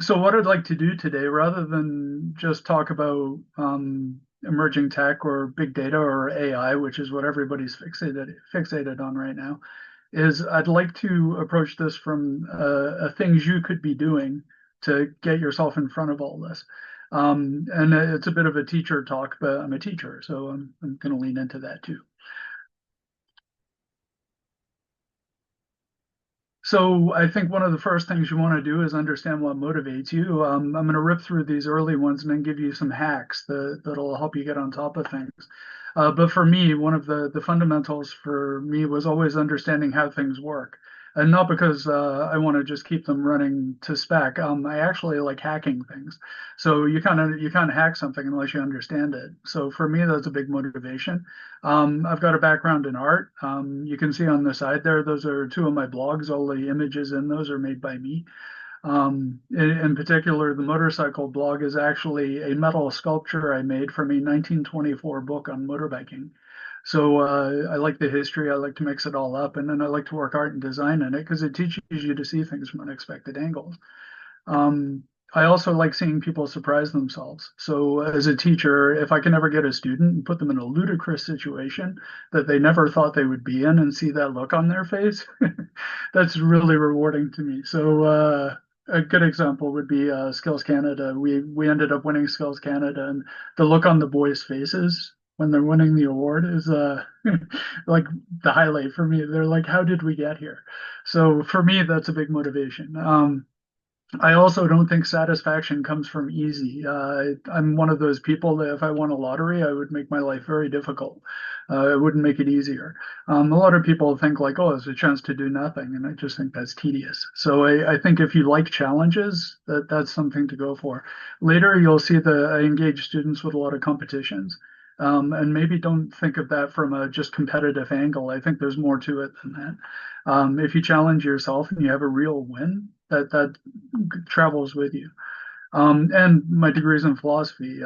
So what I'd like to do today, rather than just talk about emerging tech or big data or AI, which is what everybody's fixated on right now, is I'd like to approach this from things you could be doing to get yourself in front of all this. And it's a bit of a teacher talk, but I'm a teacher, so I'm going to lean into that too. So I think one of the first things you want to do is understand what motivates you. I'm going to rip through these early ones and then give you some hacks that'll help you get on top of things. But for me, one of the fundamentals for me was always understanding how things work. And not because I want to just keep them running to spec. I actually like hacking things. So you can't hack something unless you understand it. So for me, that's a big motivation. I've got a background in art. You can see on the side there, those are two of my blogs. All the images in those are made by me. In particular, the motorcycle blog is actually a metal sculpture I made from a 1924 book on motorbiking. So I like the history. I like to mix it all up, and then I like to work art and design in it because it teaches you to see things from unexpected angles. Um, I also like seeing people surprise themselves. So as a teacher, if I can ever get a student and put them in a ludicrous situation that they never thought they would be in and see that look on their face, that's really rewarding to me. So a good example would be Skills Canada. We ended up winning Skills Canada, and the look on the boys' faces when they're winning the award is like the highlight for me. They're like, "How did we get here?" So for me, that's a big motivation. I also don't think satisfaction comes from easy. I'm one of those people that if I won a lottery, I would make my life very difficult. I wouldn't make it easier. A lot of people think like, oh, it's a chance to do nothing, and I just think that's tedious. So I think if you like challenges, that's something to go for. Later, you'll see that I engage students with a lot of competitions. And maybe don't think of that from a just competitive angle. I think there's more to it than that. If you challenge yourself and you have a real win, that travels with you. And my degree is in philosophy.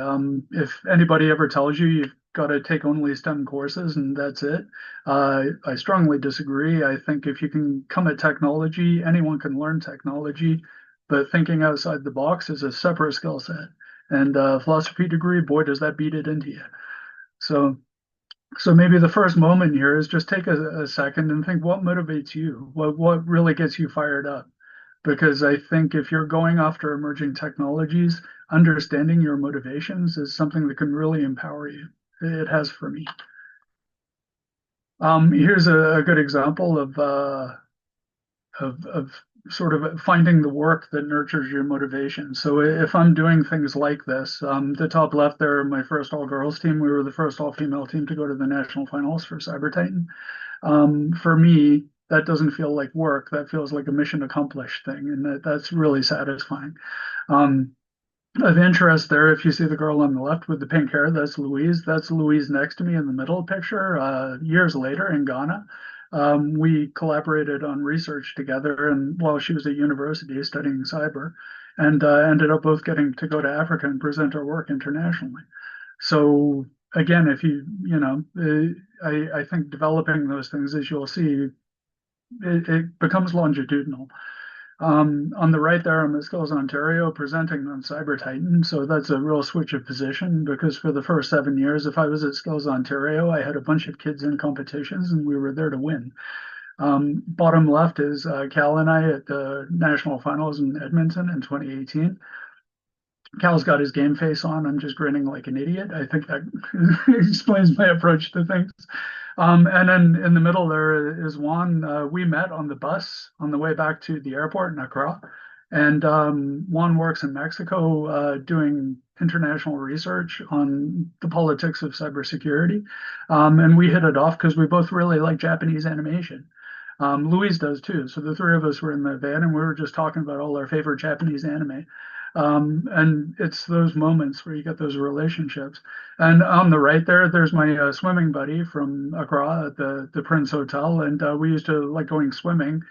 If anybody ever tells you you've got to take only STEM courses and that's it, I strongly disagree. I think if you can come at technology, anyone can learn technology, but thinking outside the box is a separate skill set. And philosophy degree, boy, does that beat it into you. So, so maybe the first moment here is just take a second and think what motivates you, what really gets you fired up because I think if you're going after emerging technologies, understanding your motivations is something that can really empower you. It has for me. Here's a good example of sort of finding the work that nurtures your motivation. So if I'm doing things like this, the top left there, my first all girls team, we were the first all female team to go to the national finals for Cyber Titan. For me, that doesn't feel like work. That feels like a mission accomplished thing, and that's really satisfying. Um, of interest there, if you see the girl on the left with the pink hair, that's Louise. That's Louise next to me in the middle picture. Years later in Ghana, we collaborated on research together, and while she was at university studying cyber, and ended up both getting to go to Africa and present our work internationally. So again, if I think developing those things, as you'll see, it becomes longitudinal. On the right there, I'm at Skills Ontario presenting on Cyber Titan. So that's a real switch of position because for the first 7 years, if I was at Skills Ontario, I had a bunch of kids in competitions and we were there to win. Bottom left is Cal and I at the national finals in Edmonton in 2018. Cal's got his game face on. I'm just grinning like an idiot. I think that explains my approach to things. And then in the middle there is Juan. We met on the bus on the way back to the airport in Accra. And Juan works in Mexico doing international research on the politics of cybersecurity. And we hit it off because we both really like Japanese animation. Louise does too. So the three of us were in the van and we were just talking about all our favorite Japanese anime. And it's those moments where you get those relationships. And on the right there, there's my swimming buddy from Accra at the Prince Hotel, and we used to like going swimming.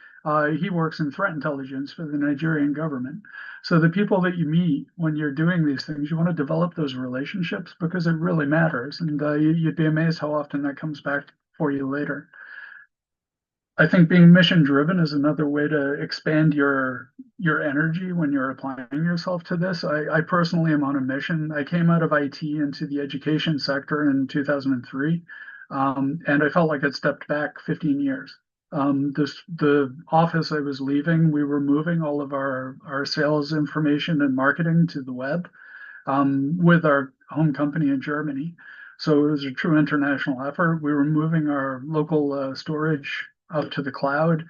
He works in threat intelligence for the Nigerian government. So the people that you meet when you're doing these things, you want to develop those relationships because it really matters, and you'd be amazed how often that comes back for you later. I think being mission driven is another way to expand your energy when you're applying yourself to this. I personally am on a mission. I came out of IT into the education sector in 2003, and I felt like I'd stepped back 15 years. The office I was leaving, we were moving all of our sales information and marketing to the web with our home company in Germany. So it was a true international effort. We were moving our local storage up to the cloud.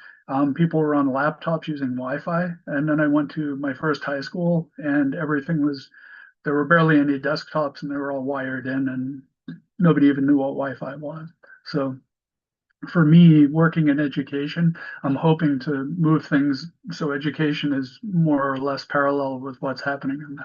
People were on laptops using Wi-Fi. And then I went to my first high school, and there were barely any desktops, and they were all wired in, and nobody even knew what Wi-Fi was. So for me, working in education, I'm hoping to move things so education is more or less parallel with what's happening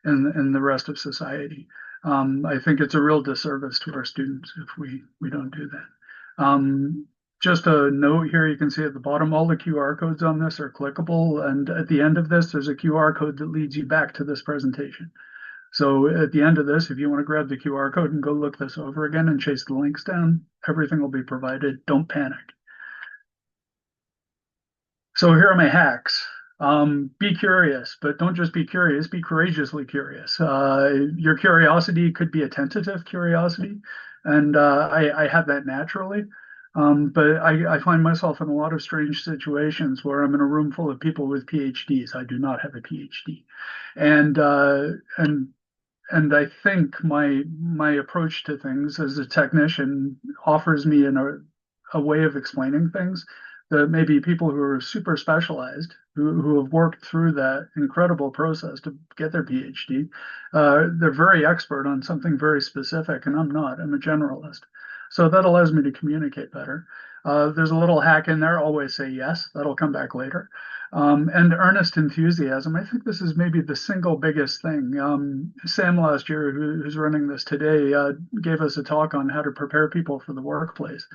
in the rest of society. I think it's a real disservice to our students if we don't do that. Just a note here, you can see at the bottom, all the QR codes on this are clickable, and at the end of this, there's a QR code that leads you back to this presentation. So at the end of this, if you want to grab the QR code and go look this over again and chase the links down, everything will be provided. Don't panic. So here are my hacks. Be curious, but don't just be curious, be courageously curious. Your curiosity could be a tentative curiosity, and I have that naturally. But I find myself in a lot of strange situations where I'm in a room full of people with PhDs. I do not have a PhD. And I think my approach to things as a technician offers me a way of explaining things that maybe people who are super specialized, who have worked through that incredible process to get their PhD, they're very expert on something very specific, and I'm not. I'm a generalist. So that allows me to communicate better. There's a little hack in there. Always say yes. That'll come back later. And earnest enthusiasm. I think this is maybe the single biggest thing. Sam last year, who's running this today, gave us a talk on how to prepare people for the workplace.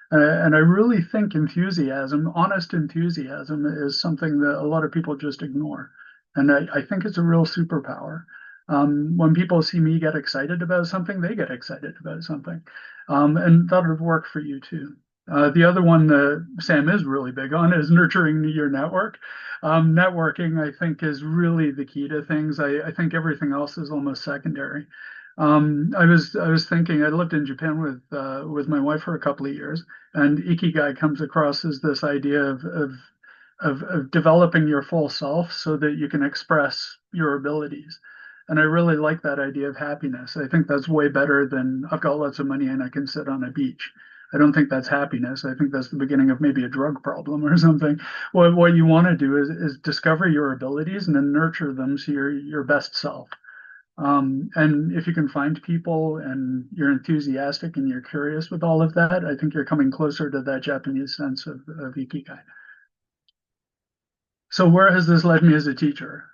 And I really think enthusiasm, honest enthusiasm, is something that a lot of people just ignore. And I think it's a real superpower. When people see me get excited about something, they get excited about something. And that would work for you too. The other one that Sam is really big on is nurturing your network. Networking, I think, is really the key to things. I think everything else is almost secondary. I was thinking I lived in Japan with my wife for a couple of years, and ikigai comes across as this idea of developing your full self so that you can express your abilities. And I really like that idea of happiness. I think that's way better than I've got lots of money and I can sit on a beach. I don't think that's happiness. I think that's the beginning of maybe a drug problem or something. What you want to do is discover your abilities and then nurture them so you're your best self. And if you can find people and you're enthusiastic and you're curious with all of that, I think you're coming closer to that Japanese sense of ikigai. So where has this led me as a teacher?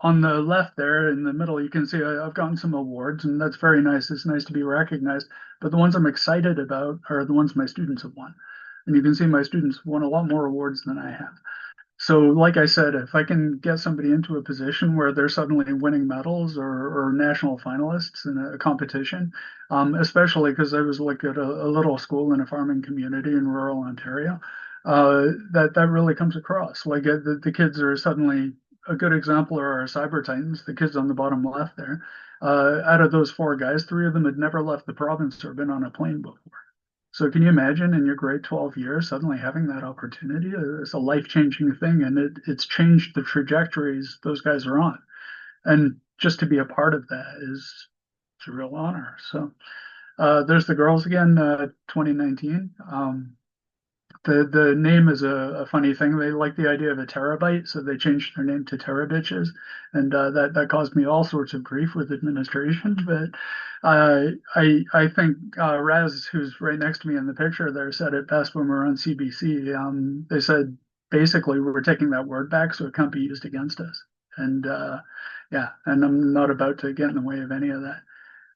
On the left there in the middle, you can see I've gotten some awards, and that's very nice. It's nice to be recognized. But the ones I'm excited about are the ones my students have won. And you can see my students have won a lot more awards than I have. So, like I said, if I can get somebody into a position where they're suddenly winning medals or national finalists in a competition, especially because I was like at a little school in a farming community in rural Ontario, that really comes across. Like the kids are suddenly a good example are our cyber titans, the kids on the bottom left there. Out of those four guys, three of them had never left the province or been on a plane before. So can you imagine in your grade 12 years suddenly having that opportunity? It's a life-changing thing, and it's changed the trajectories those guys are on. And just to be a part of that is it's a real honor. So there's the girls again, 2019. The name is a funny thing. They like the idea of a terabyte, so they changed their name to Terabitches, and that caused me all sorts of grief with administration. But I think Raz, who's right next to me in the picture there, said it best when we were on CBC. They said basically we were taking that word back so it can't be used against us. And yeah, and I'm not about to get in the way of any of that.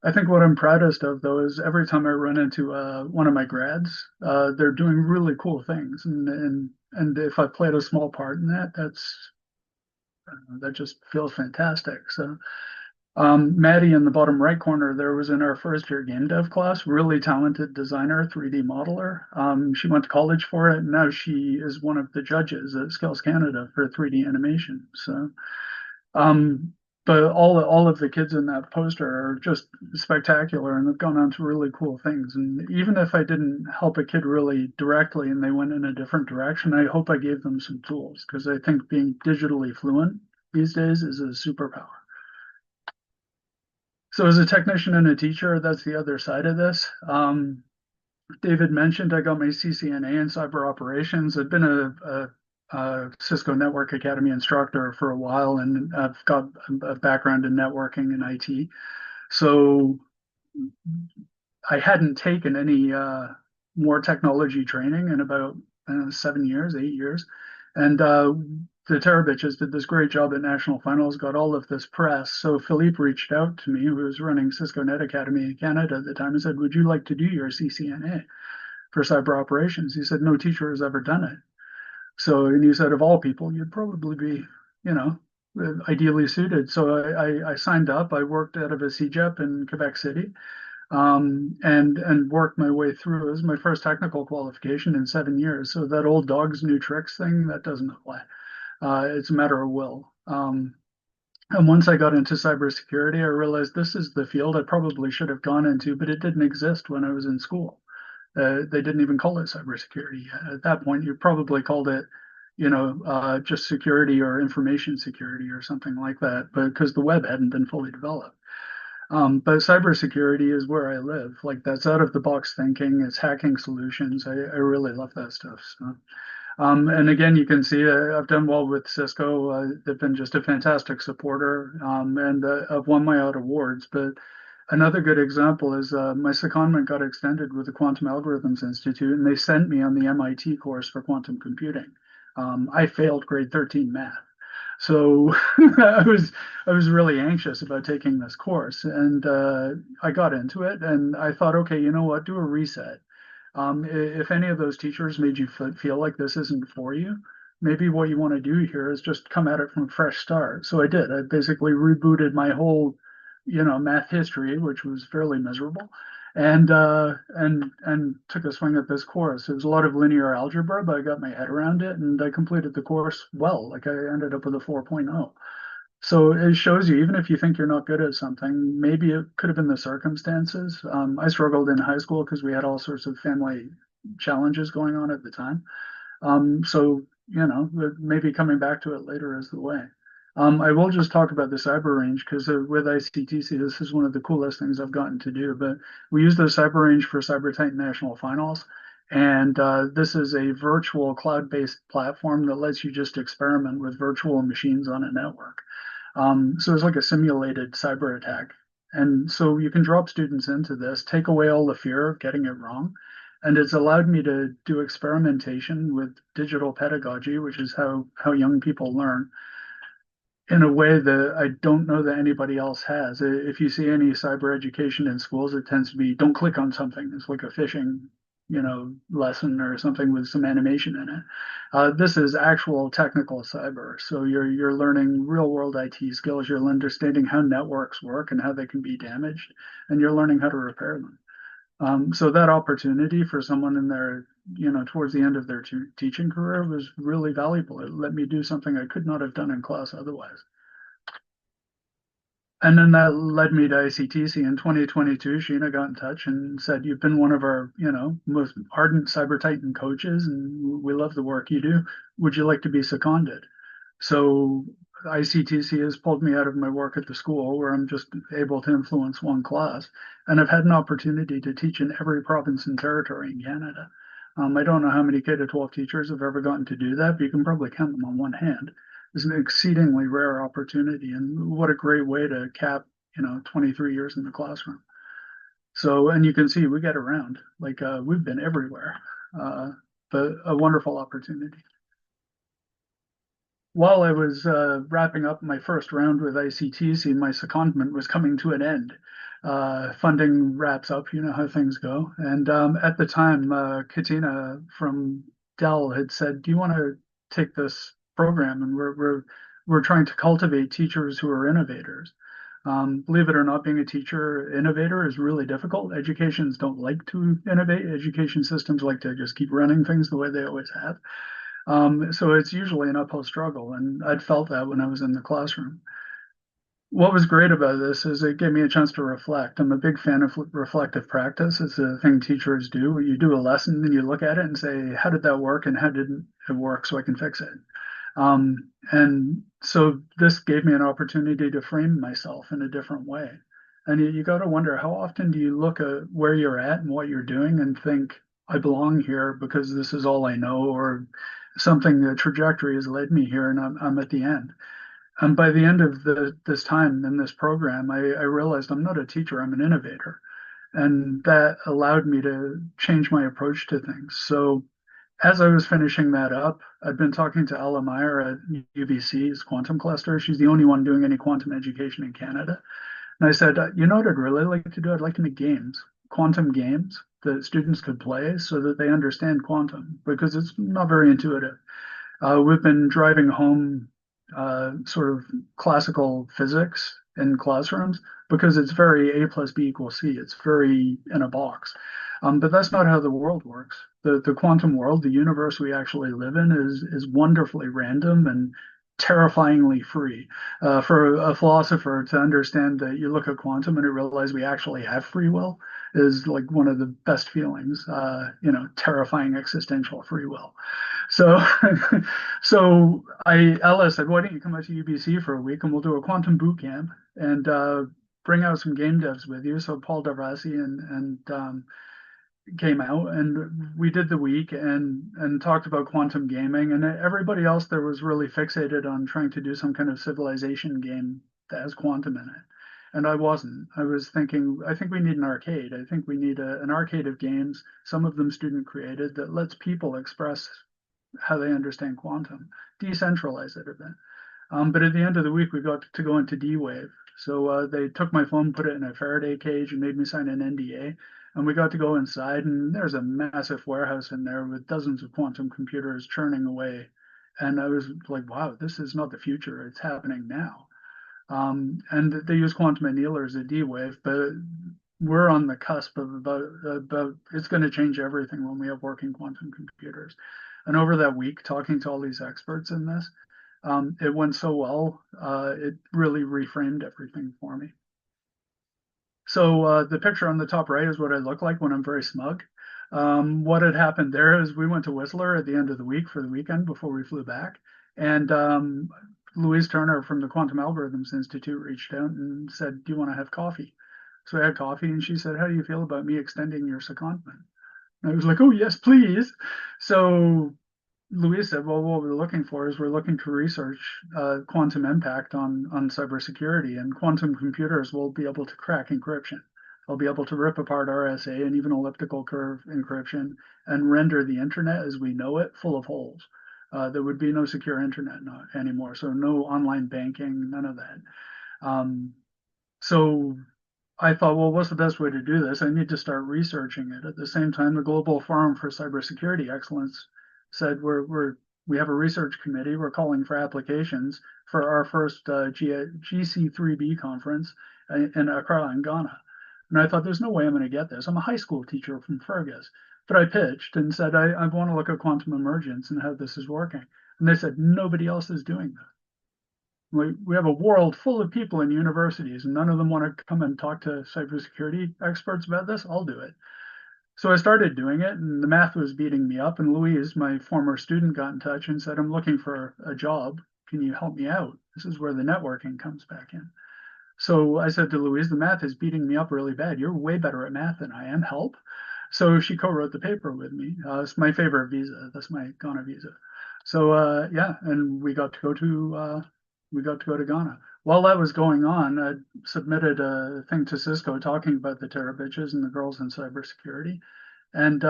I think what I'm proudest of though is every time I run into one of my grads, they're doing really cool things, and if I played a small part in that, that just feels fantastic. So Maddie in the bottom right corner there was in our first year game dev class, really talented designer, 3D modeler. She went to college for it, and now she is one of the judges at Skills Canada for 3D animation. So, um, but all of the kids in that poster are just spectacular, and they've gone on to really cool things. And even if I didn't help a kid really directly and they went in a different direction, I hope I gave them some tools because I think being digitally fluent these days is a superpower. So as a technician and a teacher, that's the other side of this. David mentioned I got my CCNA in cyber operations. I've been a Cisco Network Academy instructor for a while, and I've got a background in networking and IT. So I hadn't taken any more technology training in about 7 years, 8 years. And the Terabitches did this great job at national finals, got all of this press. So Philippe reached out to me, who was running Cisco Net Academy in Canada at the time, and said, "Would you like to do your CCNA for cyber operations?" He said, "No teacher has ever done it." So, and he said, "Of all people, you'd probably be, you know, ideally suited." So I signed up. I worked out of a CJEP in Quebec City, and worked my way through. It was my first technical qualification in 7 years. So that old dog's new tricks thing, that doesn't apply. It's a matter of will. And once I got into cybersecurity, I realized this is the field I probably should have gone into, but it didn't exist when I was in school. They didn't even call it cybersecurity yet. At that point, you probably called it, just security or information security or something like that, but because the web hadn't been fully developed. But cybersecurity is where I live. Like that's out of the box thinking. It's hacking solutions. I really love that stuff. So, and again, you can see I've done well with Cisco. They've been just a fantastic supporter, and I've won my out awards. But another good example is my secondment got extended with the Quantum Algorithms Institute, and they sent me on the MIT course for quantum computing. I failed grade 13 math. So I was really anxious about taking this course, and I got into it, and I thought, okay, you know what, do a reset. If any of those teachers made you feel like this isn't for you, maybe what you want to do here is just come at it from a fresh start. So I did. I basically rebooted my whole, math history, which was fairly miserable, and took a swing at this course. It was a lot of linear algebra, but I got my head around it, and I completed the course well. Like I ended up with a 4.0. So it shows you, even if you think you're not good at something, maybe it could have been the circumstances. I struggled in high school because we had all sorts of family challenges going on at the time. So, maybe coming back to it later is the way. I will just talk about the cyber range because with ICTC, this is one of the coolest things I've gotten to do. But we use the cyber range for Cyber Titan National Finals. And this is a virtual cloud-based platform that lets you just experiment with virtual machines on a network. So it's like a simulated cyber attack. And so you can drop students into this, take away all the fear of getting it wrong. And it's allowed me to do experimentation with digital pedagogy, which is how young people learn in a way that I don't know that anybody else has. If you see any cyber education in schools, it tends to be don't click on something. It's like a phishing, lesson or something with some animation in it. This is actual technical cyber. So you're learning real world IT skills. You're understanding how networks work and how they can be damaged, and you're learning how to repair them. So that opportunity for someone in their, towards the end of their teaching career was really valuable. It let me do something I could not have done in class otherwise. And then that led me to ICTC in 2022. Sheena got in touch and said, "You've been one of our, most ardent Cyber Titan coaches, and we love the work you do. Would you like to be seconded?" So ICTC has pulled me out of my work at the school where I'm just able to influence one class. And I've had an opportunity to teach in every province and territory in Canada. I don't know how many K to 12 teachers have ever gotten to do that, but you can probably count them on one hand. It's an exceedingly rare opportunity. And what a great way to cap, 23 years in the classroom. So, and you can see we get around, like we've been everywhere, uh, but a wonderful opportunity. While I was wrapping up my first round with ICTC, my secondment was coming to an end. Funding wraps up, you know how things go. And at the time, Katina from Dell had said, "Do you want to take this program?" And we're trying to cultivate teachers who are innovators. Believe it or not, being a teacher innovator is really difficult. Educations don't like to innovate. Education systems like to just keep running things the way they always have. So it's usually an uphill struggle, and I'd felt that when I was in the classroom. What was great about this is it gave me a chance to reflect. I'm a big fan of reflective practice. It's a thing teachers do. You do a lesson, then you look at it and say, how did that work and how didn't it work so I can fix it? And so this gave me an opportunity to frame myself in a different way. And you got to wonder, how often do you look at where you're at and what you're doing and think, I belong here because this is all I know, or something, the trajectory has led me here and I'm at the end. And by the end of this time in this program, I realized I'm not a teacher, I'm an innovator. And that allowed me to change my approach to things. So as I was finishing that up, I'd been talking to Ella Meyer at UBC's quantum cluster. She's the only one doing any quantum education in Canada. And I said, you know what I'd really like to do? I'd like to make games, quantum games that students could play so that they understand quantum because it's not very intuitive. We've been driving home sort of classical physics in classrooms because it's very A plus B equals C. It's very in a box. But that's not how the world works. The quantum world, the universe we actually live in, is wonderfully random and terrifyingly free. For a philosopher to understand that you look at quantum and you realize we actually have free will is like one of the best feelings. Terrifying existential free will. So, so Ella said, why don't you come out to UBC for a week and we'll do a quantum boot camp and bring out some game devs with you. So Paul Darvasi and came out and we did the week and talked about quantum gaming, and everybody else there was really fixated on trying to do some kind of civilization game that has quantum in it. And I wasn't. I was thinking, I think we need an arcade. I think we need an arcade of games, some of them student created, that lets people express how they understand quantum, decentralize it a bit. But at the end of the week, we got to go into D-Wave. So they took my phone, put it in a Faraday cage, and made me sign an NDA. And we got to go inside, and there's a massive warehouse in there with dozens of quantum computers churning away. And I was like, wow, this is not the future. It's happening now. And they use quantum annealers at D-Wave, but we're on the cusp of about it's going to change everything when we have working quantum computers. And over that week, talking to all these experts in this, it went so well, it really reframed everything for me. So the picture on the top right is what I look like when I'm very smug. What had happened there is we went to Whistler at the end of the week for the weekend before we flew back. And Louise Turner from the Quantum Algorithms Institute reached out and said, do you want to have coffee? So I had coffee and she said, how do you feel about me extending your secondment? And I was like, oh, yes, please. So Louise said, well, what we're looking for is we're looking to research quantum impact on cybersecurity, and quantum computers will be able to crack encryption. They'll be able to rip apart RSA and even elliptical curve encryption and render the internet as we know it full of holes. There would be no secure internet anymore, so no online banking, none of that. So I thought, well, what's the best way to do this? I need to start researching it. At the same time, the Global Forum for Cybersecurity Excellence said we have a research committee. We're calling for applications for our first GC3B conference in Accra, in Ghana. And I thought, there's no way I'm going to get this. I'm a high school teacher from Fergus. But I pitched and said, I want to look at quantum emergence and how this is working. And they said, nobody else is doing that. We have a world full of people in universities, and none of them want to come and talk to cybersecurity experts about this. I'll do it. So I started doing it, and the math was beating me up. And Louise, my former student, got in touch and said, I'm looking for a job. Can you help me out? This is where the networking comes back in. So I said to Louise, the math is beating me up really bad. You're way better at math than I am. Help. So she co-wrote the paper with me. It's my favorite visa. That's my Ghana visa. So yeah, and we got to go to Ghana. While that was going on, I submitted a thing to Cisco talking about the Terra bitches and the girls in cybersecurity. And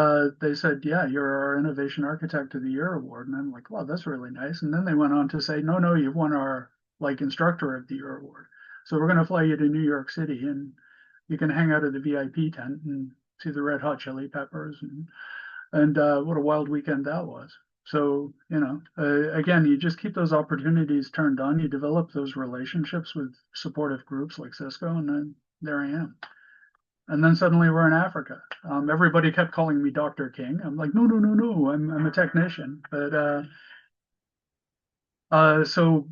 they said, yeah, you're our Innovation Architect of the Year award. And I'm like, wow, that's really nice. And then they went on to say, no, you've won our like Instructor of the Year award. So we're going to fly you to New York City and you can hang out at the VIP tent and see the Red Hot Chili Peppers. And what a wild weekend that was. So, again, you just keep those opportunities turned on. You develop those relationships with supportive groups like Cisco, and then there I am. And then suddenly we're in Africa. Everybody kept calling me Dr. King. I'm like, no, no, no, no. I'm a technician. But so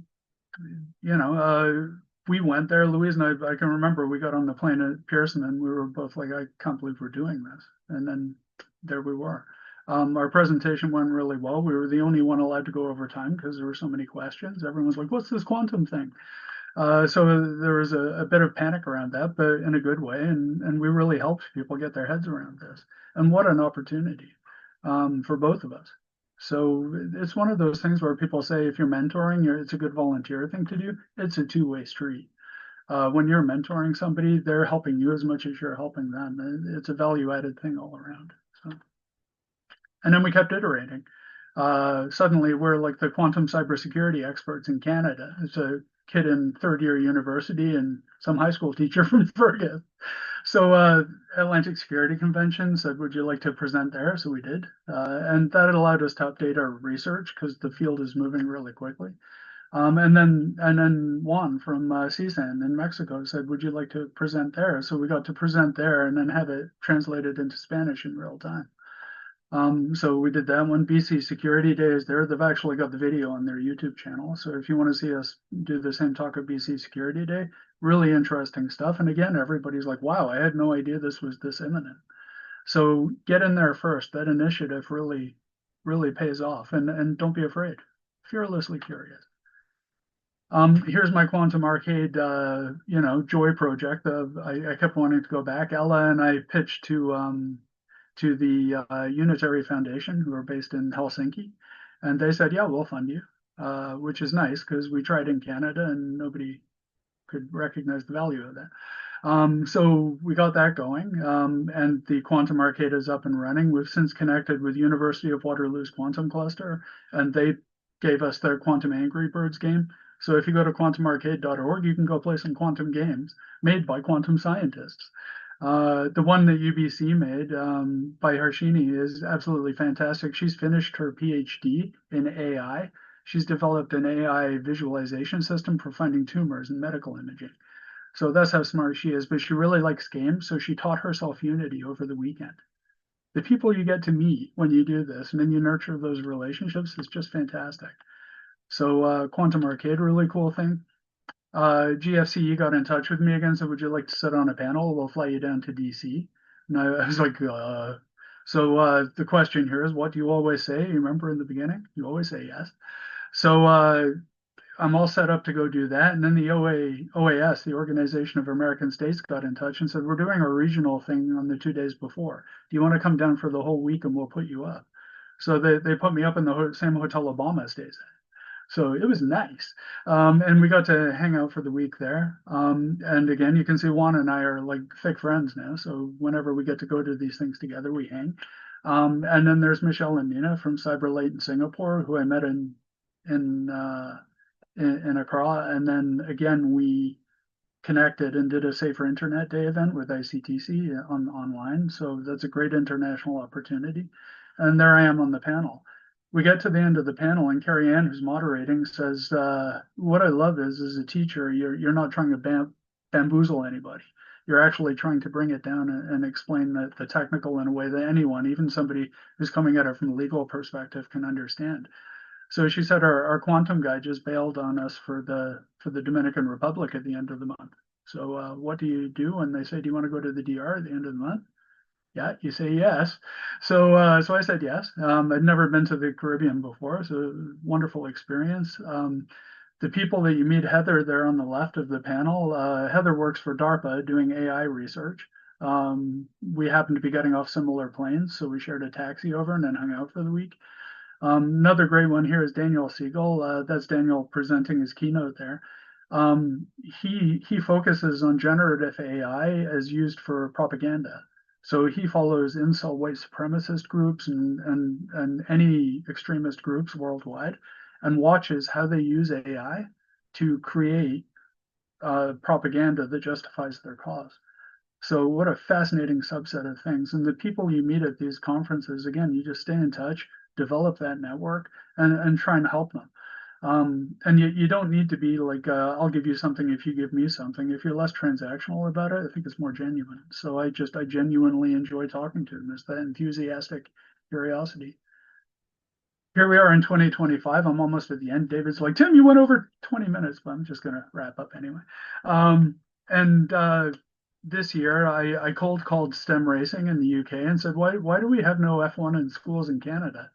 we went there. Louise and I can remember we got on the plane at Pearson, and we were both like, I can't believe we're doing this. And then there we were. Our presentation went really well. We were the only one allowed to go over time because there were so many questions. Everyone was like, what's this quantum thing? So there was a bit of panic around that, but in a good way. And we really helped people get their heads around this. And what an opportunity for both of us. So it's one of those things where people say if you're mentoring, it's a good volunteer thing to do. It's a two-way street. When you're mentoring somebody, they're helping you as much as you're helping them. It's a value-added thing all around. So, and then we kept iterating. Suddenly, we're like the quantum cybersecurity experts in Canada. It's a kid in third year university and some high school teacher from Fergus. So Atlantic Security Convention said, would you like to present there? So we did. And that allowed us to update our research because the field is moving really quickly. And then Juan from CSAN in Mexico said, would you like to present there? So we got to present there and then have it translated into Spanish in real time. So we did that one. BC Security Day is there. They've actually got the video on their YouTube channel. So if you want to see us do the same talk at BC Security Day, really interesting stuff. And again, everybody's like, wow, I had no idea this was this imminent. So get in there first. That initiative really, really pays off. And don't be afraid. Fearlessly curious. Here's my quantum arcade, joy project. I kept wanting to go back. Ella and I pitched to the Unitary Foundation, who are based in Helsinki, and they said, "Yeah, we'll fund you," which is nice because we tried in Canada and nobody could recognize the value of that. So we got that going, and the quantum arcade is up and running. We've since connected with University of Waterloo's quantum cluster, and they gave us their Quantum Angry Birds game. So if you go to quantumarcade.org, you can go play some quantum games made by quantum scientists. The one that UBC made by Harshini is absolutely fantastic. She's finished her PhD in AI. She's developed an AI visualization system for finding tumors in medical imaging. So that's how smart she is. But she really likes games, so she taught herself Unity over the weekend. The people you get to meet when you do this and then you nurture those relationships is just fantastic. So Quantum Arcade, really cool thing. GFCE got in touch with me again, said, would you like to sit on a panel? We'll fly you down to DC. And I was like, so the question here is, what do you always say? You remember in the beginning? You always say yes. So I'm all set up to go do that. And then the OAS, the Organization of American States, got in touch and said, we're doing a regional thing on the 2 days before. Do you want to come down for the whole week and we'll put you up? So they put me up in the same hotel Obama stays at. So it was nice. And we got to hang out for the week there. And again, you can see Juan and I are like thick friends now. So whenever we get to go to these things together, we hang. And then there's Michelle and Nina from CyberLate in Singapore, who I met in Accra. And then again, we connected and did a Safer Internet Day event with ICTC online. So that's a great international opportunity. And there I am on the panel. We get to the end of the panel, and Carrie Ann, who's moderating, says, "What I love is, as a teacher, you're not trying to bamboozle anybody. You're actually trying to bring it down and explain the technical in a way that anyone, even somebody who's coming at it from a legal perspective, can understand." So she said our quantum guy just bailed on us for the Dominican Republic at the end of the month. So what do you do when they say, "Do you want to go to the DR at the end of the month?" Yeah, you say yes. So I said yes. I'd never been to the Caribbean before, so wonderful experience. The people that you meet, Heather, there on the left of the panel. Heather works for DARPA doing AI research. We happened to be getting off similar planes, so we shared a taxi over and then hung out for the week. Another great one here is Daniel Siegel. That's Daniel presenting his keynote there. He focuses on generative AI as used for propaganda. So he follows incel white supremacist groups and any extremist groups worldwide and watches how they use AI to create propaganda that justifies their cause. So what a fascinating subset of things. And the people you meet at these conferences, again, you just stay in touch. develop that network and try and help them. And you don't need to be like, I'll give you something if you give me something. If you're less transactional about it, I think it's more genuine. So I genuinely enjoy talking to them. It's that enthusiastic curiosity. Here we are in 2025. I'm almost at the end. David's like, Tim, you went over 20 minutes, but I'm just going to wrap up anyway. And this year, I cold called STEM racing in the UK and said, why do we have no F1 in schools in Canada?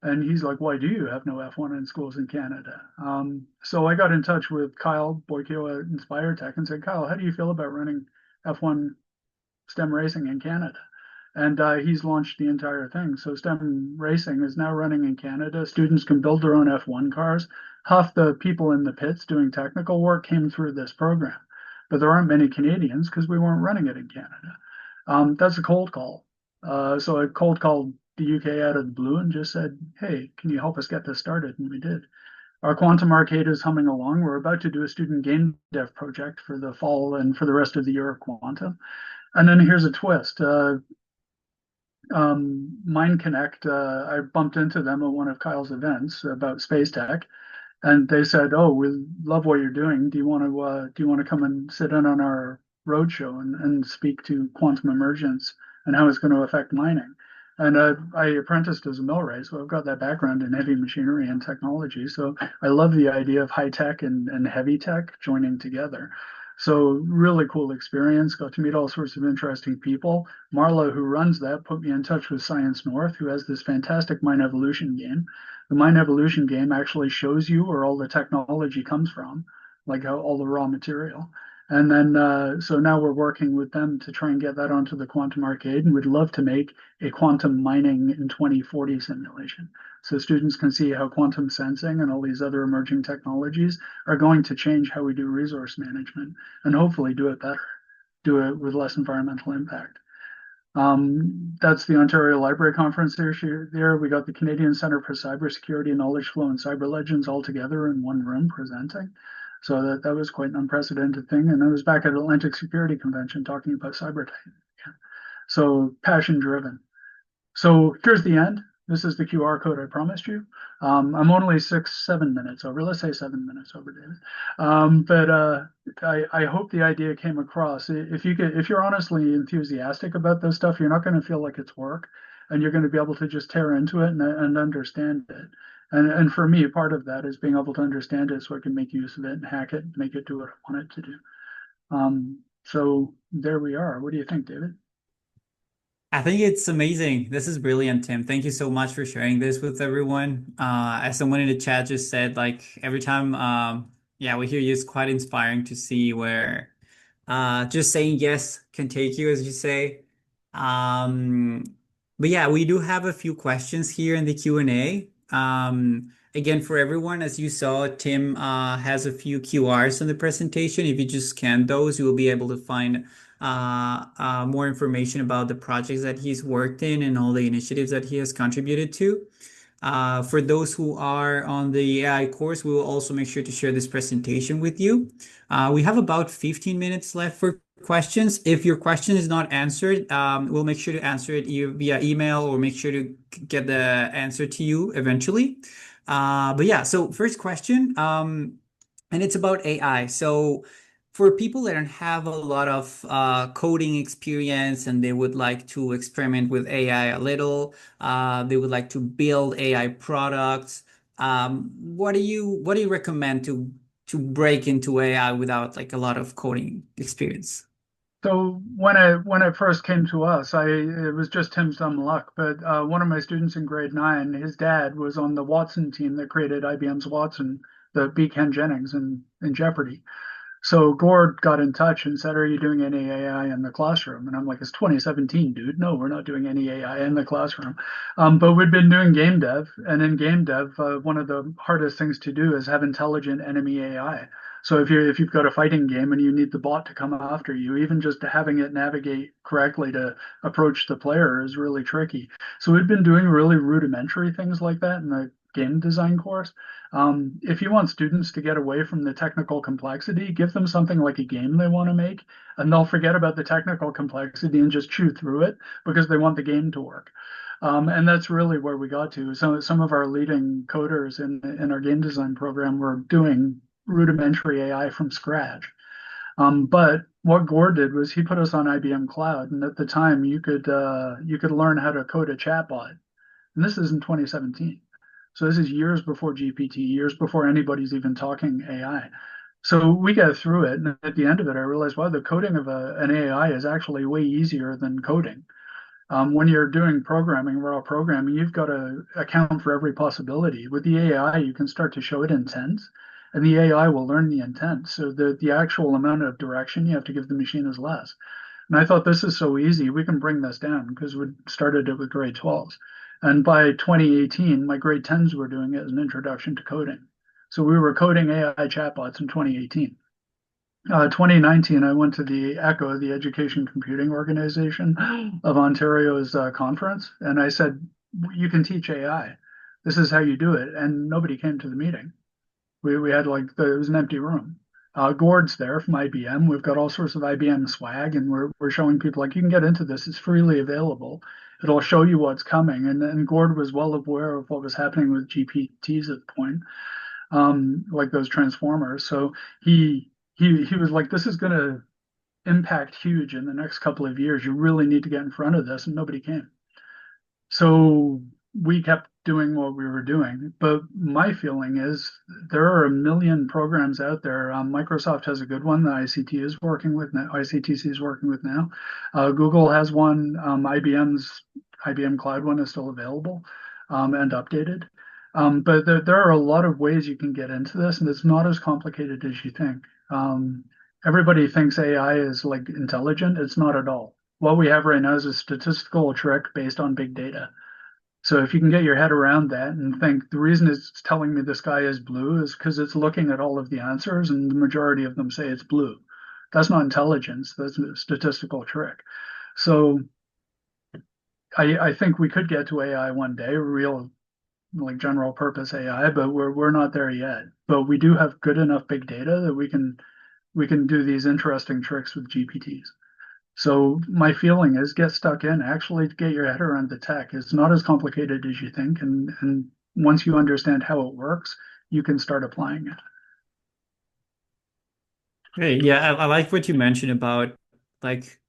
And he's like, why do you have no F1 in schools in Canada? So I got in touch with Kyle Boykio at Inspire Tech and said, Kyle, how do you feel about running F1 STEM racing in Canada? And he's launched the entire thing. So STEM racing is now running in Canada. Students can build their own F1 cars. Half the people in the pits doing technical work came through this program, but there aren't many Canadians because we weren't running it in Canada. That's a cold call. So I cold called the UK out of the blue and just said, hey, can you help us get this started? And we did. Our quantum arcade is humming along. We're about to do a student game dev project for the fall and for the rest of the year of quantum. And then here's a twist. Mind Connect, I bumped into them at one of Kyle's events about space tech, and they said, "Oh, we love what you're doing. Do you want to come and sit in on our roadshow and speak to quantum emergence and how it's going to affect mining?" And I apprenticed as a millwright, so I've got that background in heavy machinery and technology. So I love the idea of high tech and heavy tech joining together. So really cool experience. Got to meet all sorts of interesting people. Marla, who runs that, put me in touch with Science North, who has this fantastic Mine Evolution game. The Mine Evolution game actually shows you where all the technology comes from, like how all the raw material. And then, so now we're working with them to try and get that onto the quantum arcade, and we'd love to make a quantum mining in 2040 simulation. So students can see how quantum sensing and all these other emerging technologies are going to change how we do resource management and hopefully do it better, do it with less environmental impact. That's the Ontario Library Conference there. We got the Canadian Centre for Cybersecurity, KnowledgeFlow, and Cyber Legends all together in one room presenting. So that was quite an unprecedented thing. And I was back at Atlantic Security Convention talking about cyber tech. So passion driven. So here's the end. This is the QR code I promised you. I'm only 7 minutes over. Let's say 7 minutes over, David. I hope the idea came across. If you're honestly enthusiastic about this stuff, you're not going to feel like it's work, and you're going to be able to just tear into it and understand it. And for me, part of that is being able to understand it so I can make use of it and hack it, and make it do what I want it to do. So there we are. What do you think, David? I think it's amazing. This is brilliant, Tim. Thank you so much for sharing this with everyone. As someone in the chat just said, like every time, yeah, we hear you, it's quite inspiring to see where just saying yes can take you, as you say. Um, but yeah, we do have a few questions here in the Q&A. Again, for everyone, as you saw, Tim has a few QRs on the presentation. If you just scan those, you will be able to find more information about the projects that he's worked in and all the initiatives that he has contributed to. For those who are on the AI course, we will also make sure to share this presentation with you. We have about 15 minutes left for questions. If your question is not answered, we'll make sure to answer it via email or make sure to get the answer to you eventually. But yeah, so first question, and it's about AI. So for people that don't have a lot of coding experience and they would like to experiment with AI a little, they would like to build AI products. What do you recommend to break into AI without like a lot of coding experience? So when it first came to us, it was just Tim's dumb luck. But one of my students in grade 9, his dad was on the Watson team that created IBM's Watson, the beat Ken Jennings in Jeopardy. So Gord got in touch and said, "Are you doing any AI in the classroom?" And I'm like, "It's 2017, dude. No, we're not doing any AI in the classroom." But we'd been doing game dev, and in game dev, one of the hardest things to do is have intelligent enemy AI. So if you've got a fighting game and you need the bot to come after you, even just having it navigate correctly to approach the player is really tricky. So we've been doing really rudimentary things like that in the game design course. If you want students to get away from the technical complexity, give them something like a game they want to make, and they'll forget about the technical complexity and just chew through it because they want the game to work. And that's really where we got to. So some of our leading coders in our game design program were doing rudimentary AI from scratch. But what Gore did was he put us on IBM Cloud, and at the time you could learn how to code a chatbot, and this is in 2017. So this is years before GPT, years before anybody's even talking AI. So we got through it, and at the end of it, I realized, wow, the coding of an AI is actually way easier than coding. When you're doing programming, raw programming, you've got to account for every possibility. With the AI, you can start to show it intent, and the AI will learn the intent. So the actual amount of direction you have to give the machine is less. And I thought this is so easy, we can bring this down because we started it with grade 12s. And by 2018, my grade 10s were doing it as an introduction to coding. So we were coding AI chatbots in 2018. 2019, I went to the ECHO, the Education Computing Organization of Ontario's conference, and I said, "You can teach AI. This is how you do it." And nobody came to the meeting. We had it was an empty room. Gord's there from IBM. We've got all sorts of IBM swag, and we're showing people like you can get into this. It's freely available. It'll show you what's coming. And Gord was well aware of what was happening with GPTs at the point, like those transformers. So he was like, "This is going to impact huge in the next couple of years. You really need to get in front of this," and nobody came. So we kept doing what we were doing. But my feeling is there are a million programs out there. Microsoft has a good one that ICT is working with now. ICTC is working with now. Google has one. IBM's IBM Cloud one is still available and updated. But there are a lot of ways you can get into this, and it's not as complicated as you think. Everybody thinks AI is like intelligent. It's not at all. What we have right now is a statistical trick based on big data. So if you can get your head around that and think the reason it's telling me the sky is blue is because it's looking at all of the answers and the majority of them say it's blue. That's not intelligence. That's a statistical trick. So I think we could get to AI one day, real like general purpose AI, but we're not there yet. But we do have good enough big data that we can do these interesting tricks with GPTs. So my feeling is get stuck in, actually get your head around the tech. It's not as complicated as you think. And once you understand how it works, you can start applying it. Great. Yeah, I like what you mentioned about like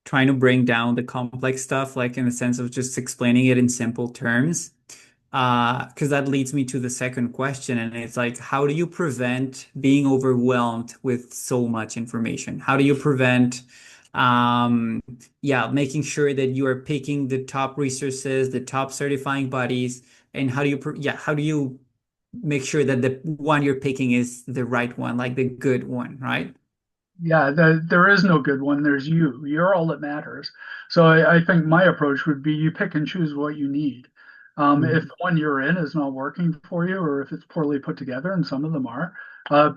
trying to bring down the complex stuff, like in the sense of just explaining it in simple terms. Because that leads me to the second question, and it's like, how do you prevent being overwhelmed with so much information? How do you prevent, yeah, making sure that you are picking the top resources, the top certifying bodies, and how do you make sure that the one you're picking is the right one, like the good one, right? Yeah, there is no good one. There's you. You're all that matters. So I think my approach would be you pick and choose what you need. If Mhm. the one you're in is not working for you, or if it's poorly put together, and some of them are,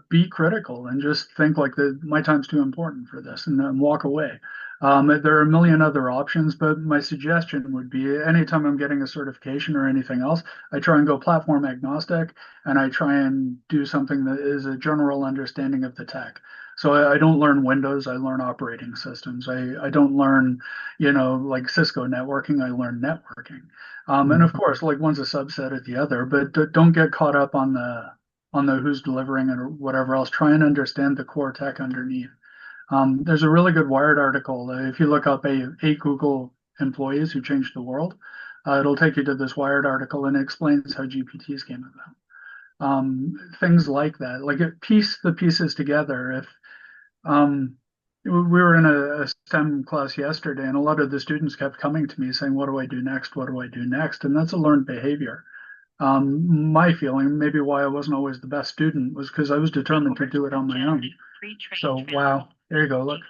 be critical and just think like my time's too important for this, and then walk away. There are a million other options, but my suggestion would be anytime I'm getting a certification or anything else, I try and go platform agnostic, and I try and do something that is a general understanding of the tech. So I don't learn Windows, I learn operating systems. I don't learn, like Cisco networking, I learn networking. And of Mhm. course, like one's a subset of the other, but don't get caught up on the who's delivering it or whatever else. Try and understand the core tech underneath. There's a really good Wired article. If you look up eight Google employees who changed the world, it'll take you to this Wired article and it explains how GPTs came about. Things like that, like piece the pieces together. If we were in a STEM class yesterday, and a lot of the students kept coming to me saying, "What do I do next? What do I do next?" And that's a learned behavior. My feeling, maybe why I wasn't always the best student, was because I was determined to do it on my own. So, wow, there you go. Look,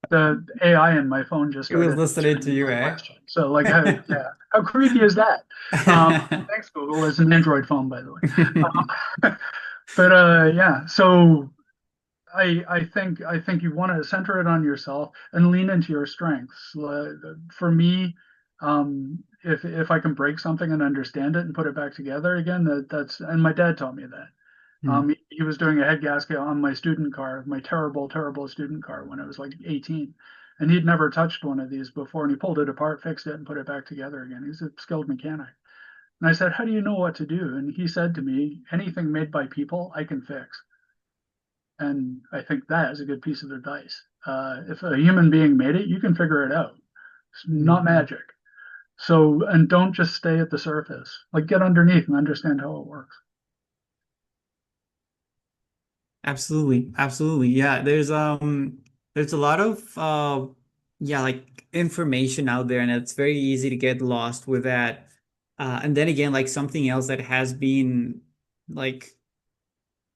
the AI in my phone just It was started listening to answering you, my eh? question. So, like, yeah, how creepy is that? Thanks, Google. It's an Android phone, by the way. But yeah, so I think you want to center it on yourself and lean into your strengths. For me, if I can break something and understand it and put it back together again, that's and my dad taught me that. He was doing a head gasket on my student car, my terrible, terrible student car when I was like 18. And he'd never touched one of these before. And he pulled it apart, fixed it, and put it back together again. He's a skilled mechanic. And I said, "How do you know what to do?" And he said to me, "Anything made by people, I can fix." And I think that is a good piece of advice. If a human being made it, you can figure it out. It's not Mhm. magic. So, and don't just stay at the surface. Like, get underneath and understand how it works. Absolutely. Absolutely. Yeah, there's a lot of yeah, like information out there and it's very easy to get lost with that. And then again, like something else that has been like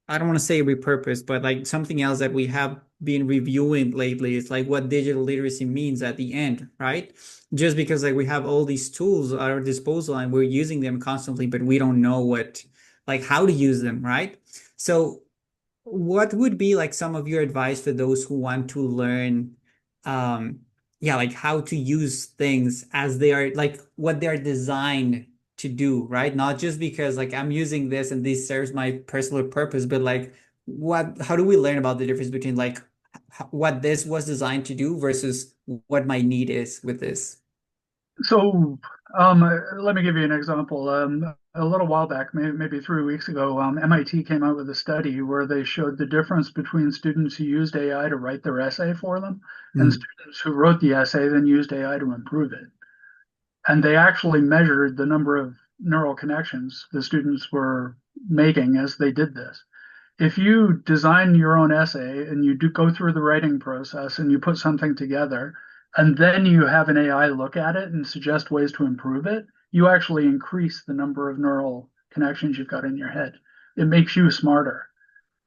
I don't want to say repurposed, but like something else that we have been reviewing lately is like what digital literacy means at the end, right? Just because like we have all these tools at our disposal and we're using them constantly, but we don't know like how to use them, right? So what would be like some of your advice for those who want to learn, um, yeah, like how to use things as they are, like what they are designed to do, right? Not just because like I'm using this and this serves my personal purpose, but like how do we learn about the difference between like what this was designed to do versus what my need is with this? So, let me give you an example. A little while back, maybe 3 weeks ago, MIT came out with a study where they showed the difference between students who used AI to write their essay for them and Mm, students who wrote the essay then used AI to improve it. And they actually measured the number of neural connections the students were making as they did this. If you design your own essay and you do go through the writing process and you put something together, and then you have an AI look at it and suggest ways to improve it, you actually increase the number of neural connections you've got in your head. It makes you smarter.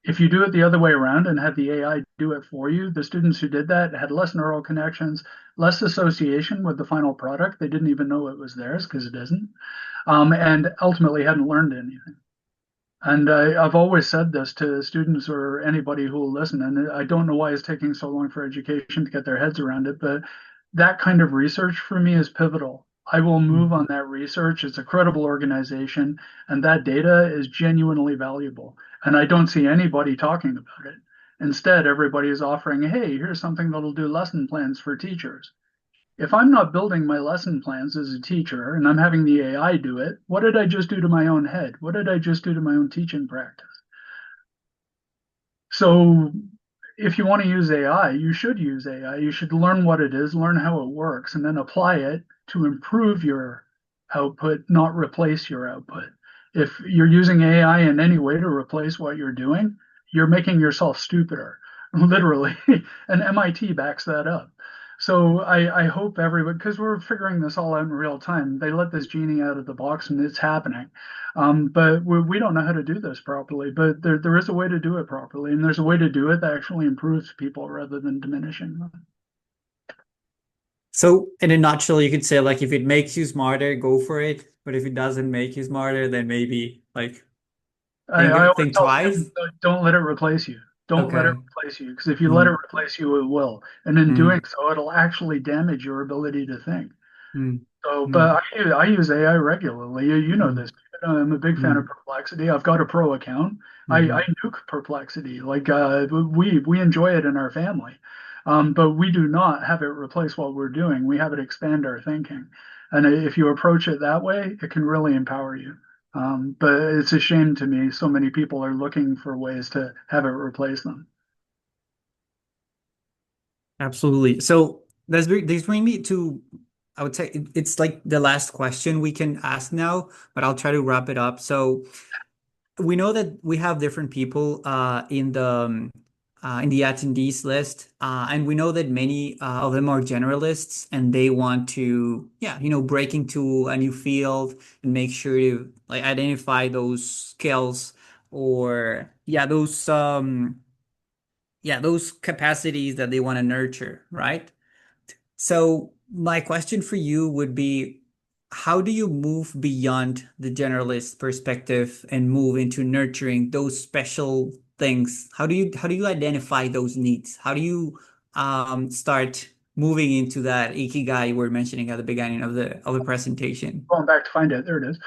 If you do it the other way around and have the AI do it for you, the students who did that had less neural connections, less association with the final product. They didn't even know it was theirs because it isn't, and ultimately hadn't learned anything. And I've always said this to students or anybody who will listen, and I don't know why it's taking so long for education to get their heads around it, but that kind of research for me is pivotal. I will move mm. on that research. It's a credible organization, and that data is genuinely valuable. And I don't see anybody talking about it. Instead, everybody is offering, hey, here's something that'll do lesson plans for teachers. If I'm not building my lesson plans as a teacher and I'm having the AI do it, what did I just do to my own head? What did I just do to my own teaching practice? So if you want to use AI, you should use AI. You should learn what it is, learn how it works, and then apply it to improve your output, not replace your output. If you're using AI in any way to replace what you're doing, you're making yourself stupider, literally. And MIT backs that up. So I hope everybody, because we're figuring this all out in real time, they let this genie out of the box and it's happening. But we don't know how to do this properly, but there is a way to do it properly, and there's a way to do it that actually improves people rather than diminishing them. So in a nutshell, you could say like if it makes you smarter, go for it. But if it doesn't make you smarter, then maybe like I always think tell twice. students, don't let it replace you. Don't let it Okay. replace you, because if you let it Mm, replace you, it will. And in doing mm, so, it'll actually damage your ability to think. mm, So, mm, but I use AI regularly. You know mm, this. I'm a big fan of mm, Perplexity. I've got a pro account. I mm. nuke Perplexity. Like we enjoy it in our family, but we do not have it replace what we're doing. We have it expand our thinking, and if you approach it that way, it can really empower you. But it's a shame to me so many people are looking for ways to have it replace them. Absolutely. So this bring me to, I would say it's like the last question we can ask now, but I'll try to wrap it up. So we know that we have different people in the attendees list, and we know that many of them are generalists, and they want to, yeah, break into a new field and make sure to like identify those skills or those capacities that they want to nurture, right? So my question for you would be, how do you move beyond the generalist perspective and move into nurturing those special things? How do you identify those needs? How do you start moving into that ikigai you were mentioning at the beginning of the presentation? Going back to find it, there it is.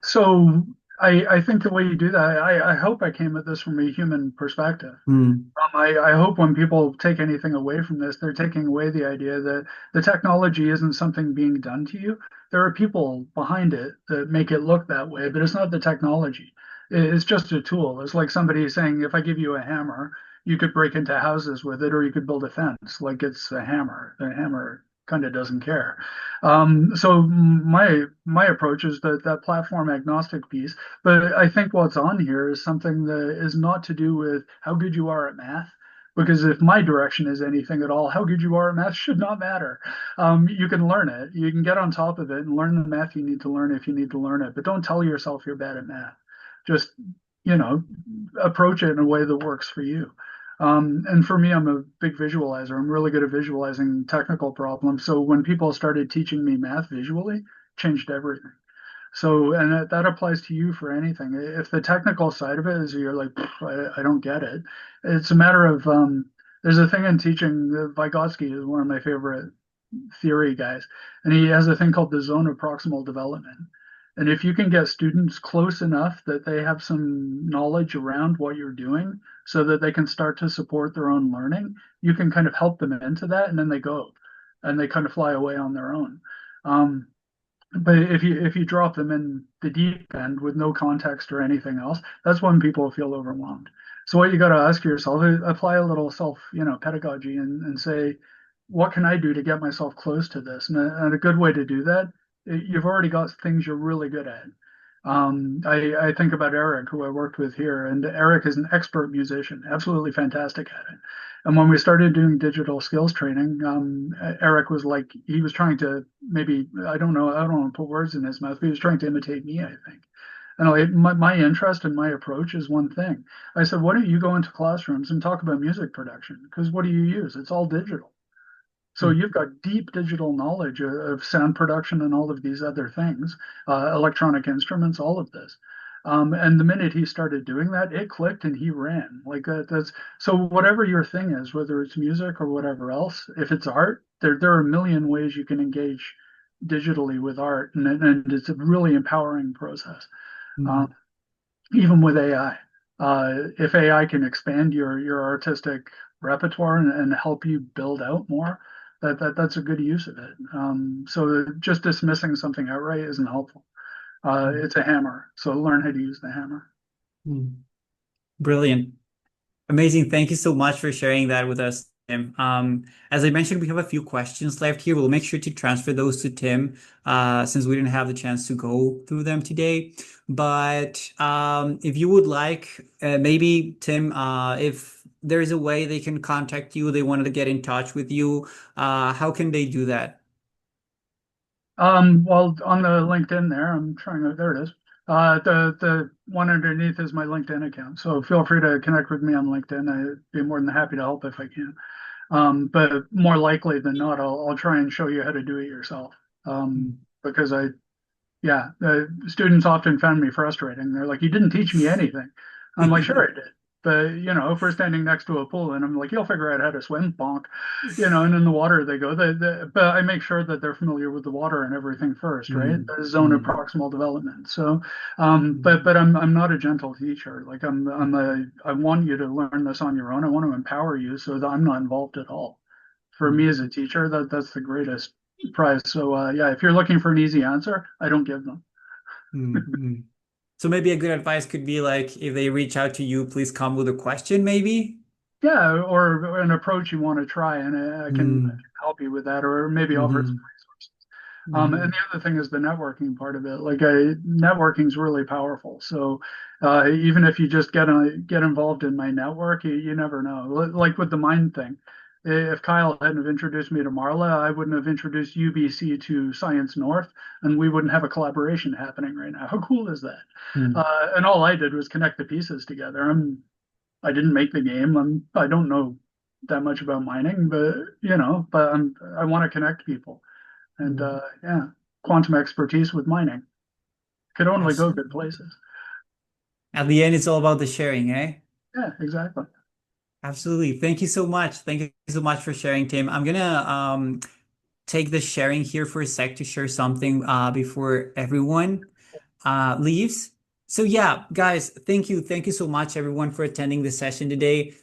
So I think the way you do that, I hope I came at this from a human perspective. Mm, I hope when people take anything away from this, they're taking away the idea that the technology isn't something being done to you. There are people behind it that make it look that way, but it's not the technology. It's just a tool. It's like somebody saying, if I give you a hammer, you could break into houses with it, or you could build a fence. Like it's a hammer. The hammer kind of doesn't care. So my approach is that platform agnostic piece. But I think what's on here is something that is not to do with how good you are at math. Because if my direction is anything at all, how good you are at math should not matter. You can learn it. You can get on top of it and learn the math you need to learn if you need to learn it. But don't tell yourself you're bad at math. Just, you know, approach it in a way that works for you. And for me, I'm a big visualizer. I'm really good at visualizing technical problems. So when people started teaching me math visually, changed everything. So, and that applies to you for anything. If the technical side of it is you're like, I don't get it. It's a matter of, there's a thing in teaching. Vygotsky is one of my favorite theory guys, and he has a thing called the zone of proximal development. And if you can get students close enough that they have some knowledge around what you're doing so that they can start to support their own learning, you can kind of help them into that, and then they go and they kind of fly away on their own. Um, but if you drop them in the deep end with no context or anything else, that's when people feel overwhelmed. So what you got to ask yourself is apply a little self, pedagogy and say, what can I do to get myself close to this? And a good way to do that, you've already got things you're really good at. I think about Eric, who I worked with here, and Eric is an expert musician, absolutely fantastic at it. And when we started doing digital skills training, Eric was like, he was trying to maybe, I don't want to put words in his mouth, but he was trying to imitate me, I think. And my interest and my approach is one thing. I said, why don't you go into classrooms and talk about music production? Because what do you use? It's all digital. So mm, you've got deep digital knowledge of sound production and all of these other things, electronic instruments, all of this. And the minute he started doing that, it clicked and he ran. Like that's so whatever your thing is, whether it's music or whatever else, if it's art, there are a million ways you can engage digitally with art, and it's a really empowering process. Um, mm, Even with AI. If AI can expand your artistic repertoire and help you build out more, that's a good use of it. So just dismissing something outright isn't helpful. mm, It's a hammer, so learn how to use the hammer. mm. Brilliant. Amazing. Thank you so much for sharing that with us, Tim. As I mentioned, we have a few questions left here. We'll make sure to transfer those to Tim, since we didn't have the chance to go through them today. But if you would like, maybe Tim, if there's a way they can contact you, they wanted to get in touch with you, how can they do that? Well, on the LinkedIn there, I'm trying to, there it is. The one underneath is my LinkedIn account. So feel free to connect with me on LinkedIn. I'd be more than happy to help if I can. But more likely than not, I'll try and show you how to do it yourself. Because yeah, students often found me frustrating. They're like, you didn't teach me anything. I'm like, sure I did. But, if we're standing next to a pool and I'm like, you'll figure out how to swim, bonk, and in the water they go. But I make sure that they're familiar with the water and everything first, right? Mm, The zone of mm, proximal development. So, mm, but I'm not a gentle teacher. Like I want you to learn this on your own. I want to empower you so that I'm not involved at all. For me mm, as a teacher, that's the greatest prize. So yeah, if you're looking for an easy answer, I don't give them. mm, mm. So maybe a good advice could be like, if they reach out to you, please come with a question, maybe. Yeah, or an approach you want to try, and I can Mm, help you with that, or maybe offer some mhm, resources. And mhm, the other thing is the networking part of it. Like networking is really powerful. So even if you just get involved in my network, you never know. Like with the mind thing, if Kyle hadn't have introduced me to Marla, I wouldn't have introduced UBC to Science North, and we wouldn't have a collaboration happening right now. How cool is that? mm, And all I did was connect the pieces together. I didn't make the game. I don't know that much about mining, but I want to connect people. And mm. yeah, quantum expertise with mining could only go good Absolutely. places. At the end, it's all about the sharing, eh? Yeah, exactly. Absolutely. Thank you so much. Thank you so much for sharing, Tim. I'm gonna take the sharing here for a sec to share something before everyone leaves. So yeah, guys, thank you. Thank you so much everyone for attending this session today.